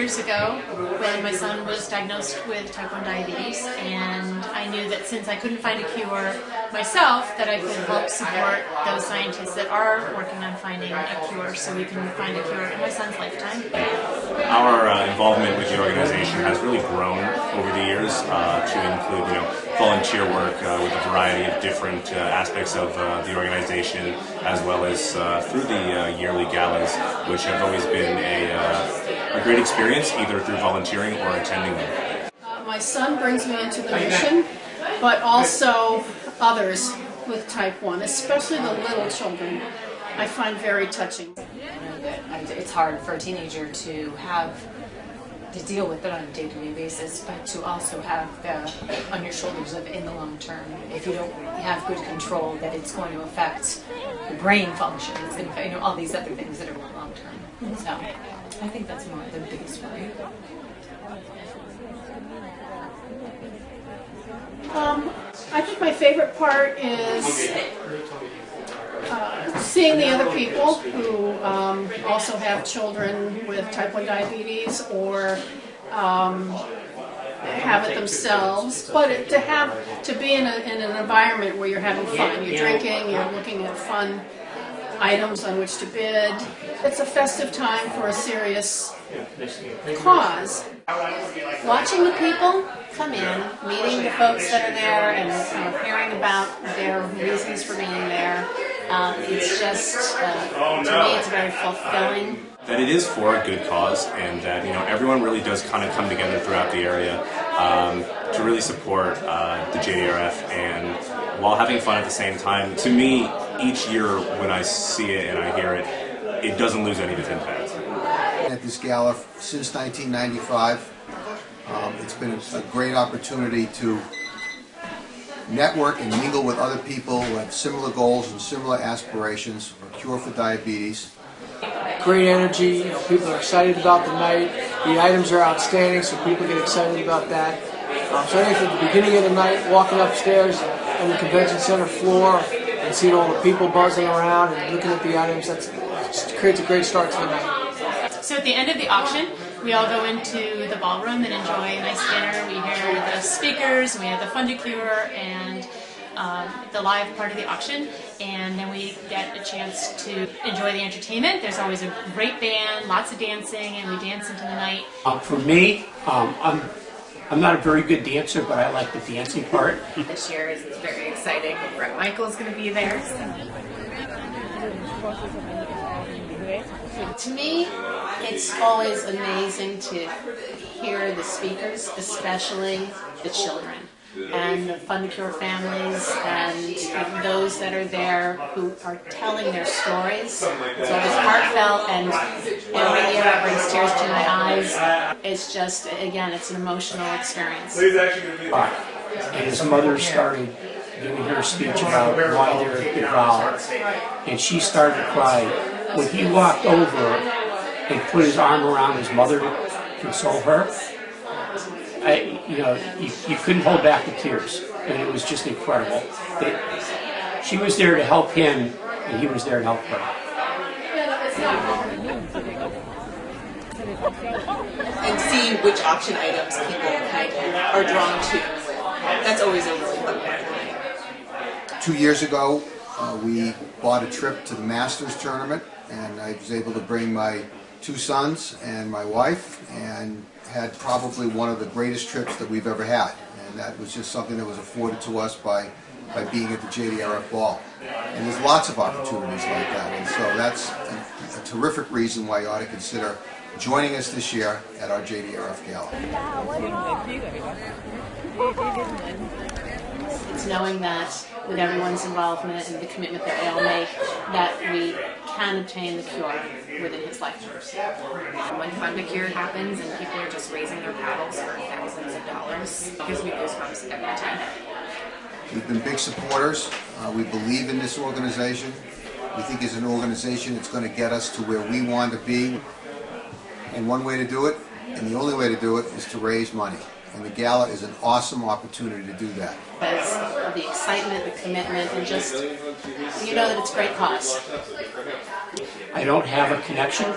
years ago when my son was diagnosed with type 1 diabetes, and I knew that since I couldn't find a cure myself, that I could help support those scientists that are working on finding a cure so we can find a cure in my son's lifetime. Our involvement with the organization has really grown over the years to include, volunteer work with a variety of different aspects of the organization, as well as through the yearly galas, which have always been a great experience, either through volunteering or attending them. My son brings me into the mission, but also others with type 1, especially the little children, I find very touching. It's hard for a teenager to deal with it on a day-to-day basis, but to also have on your shoulders of in the long term, if you don't have good control, that it's going to affect your brain function, it's going to, all these other things that are more long term. So I think that's more the biggest worry. I think my favorite part is seeing the other people who also have children with type 1 diabetes or have it themselves, but to be in an environment where you're having fun, you're drinking, you're looking at fun items on which to bid. It's a festive time for a serious cause. Watching the people come in, meeting the folks that are there, and hearing about their reasons for being there, it's just, to me, it's very fulfilling. That it is for a good cause, and that everyone really does kind of come together throughout the area to really support the JDRF, and while having fun at the same time. To me, each year when I see it and I hear it, it doesn't lose any of its impact. At this gala since 1995, it's been a great opportunity to network and mingle with other people who have similar goals and similar aspirations for a cure for diabetes. Great energy, people are excited about the night, the items are outstanding, so people get excited about that. So I think at the beginning of the night, walking upstairs on the convention center floor and seeing all the people buzzing around and looking at the items, that creates a great start to the night. So at the end of the auction, we all go into the ballroom and enjoy a nice dinner. We hear the speakers, we have the fun to cure, and the live part of the auction, and then we get a chance to enjoy the entertainment. There's always a great band, lots of dancing, and we dance into the night. For me, I'm not a very good dancer, but I like the dancing part. This year is very exciting. Brett Michael's going to be there. To me, it's always amazing to hear the speakers, especially the children, and the Fun to Cure families, and those that are there who are telling their stories. It's always heartfelt, and every year it brings tears to my eyes. It's just, again, it's an emotional experience. And his mother started giving her speech about why they're involved, and she started to cry. When he walked over and put his arm around his mother to console her, you couldn't hold back the tears, and it was just incredible. She was there to help him, and he was there to help her. And seeing which auction items people kind of are drawn to, that's always a really fun part. 2 years ago, we bought a trip to the Masters tournament, and I was able to bring my 2 sons and my wife, and had probably one of the greatest trips that we've ever had. And that was just something that was afforded to us by being at the JDRF ball. And there's lots of opportunities like that, and so that's a terrific reason why you ought to consider joining us this year at our JDRF Gala. It's knowing that with everyone's involvement and the commitment that they all make, that we can obtain the cure within his lifetime. When Fun to Cure happens and people are just raising their paddles for thousands of dollars, it gives me goosebumps every time. We've been big supporters. We believe in this organization. We think it's an organization that's going to get us to where we want to be. And one way to do it, and the only way to do it, is to raise money. And the gala is an awesome opportunity to do that. Because of the excitement, the commitment, and just, you know that it's a great cause. I don't have a connection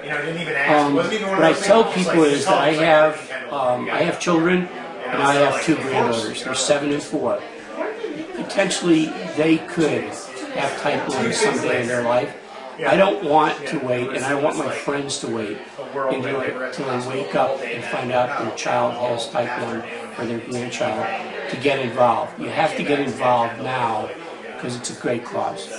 What I tell people is that I have children and I have 2 granddaughters. They're 7 and 4. Potentially, they could have type 1 someday in their life. I don't want to wait, and I don't want my friends to wait until they wake up and find out their child has type 1 or their grandchild to get involved. You have to get involved now because it's a great cause.